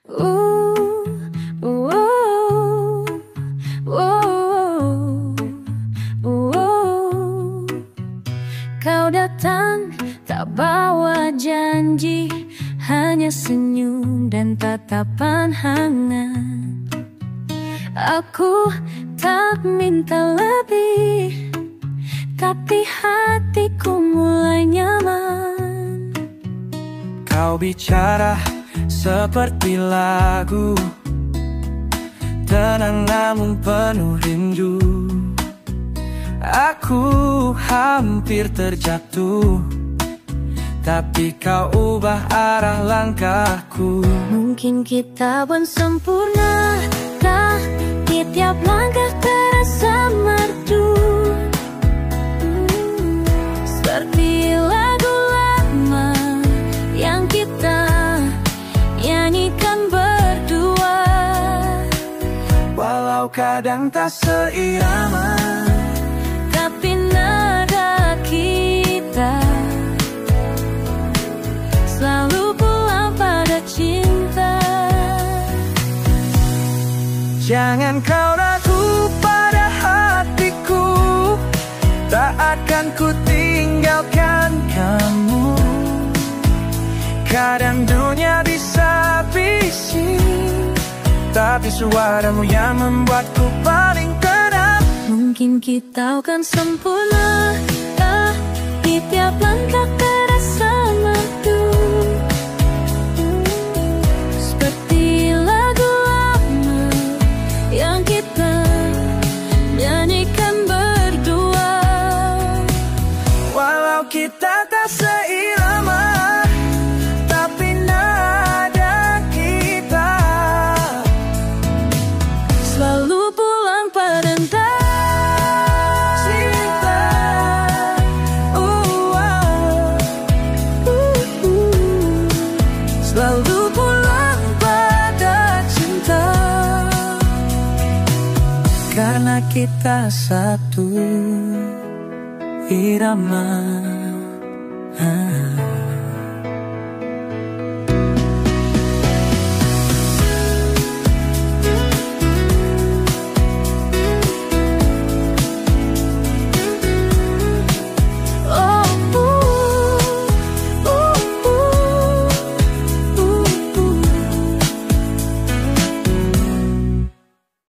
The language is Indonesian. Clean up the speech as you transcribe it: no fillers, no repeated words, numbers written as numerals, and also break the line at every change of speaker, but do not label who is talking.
Uh, uh, Kau datang tak bawa janji, hanya senyum dan tatapan hangat. Aku tak minta lebih, tapi hatiku mulai nyaman.
Kau bicara seperti lagu, tenang namun penuh rindu. Aku hampir terjatuh, tapi kau ubah arah langkahku.
Mungkin kita pun sempurna, tak di tiap langkah terasa merdu. Seperti lagu lama yang kita nyanyikan berdua.
Walau kadang tak seirama,
tapi nada kita selalu pulang pada cinta.
jangan kau ragu pada hatiku, tak akan ku tinggalkan kamu. Kadang dunia bisa bising, tapi suaramu yang membuatku paling tenang.
Mungkin kita akan sempurna, tak di tiap langkah terasa merdu. Seperti lagu lama yang kita nyanyikan berdua.
Walau kita tak seirama, tapi nada kita
selalu pulang pada cinta. Selalu pulang pada cinta.
Karena kita satu irama.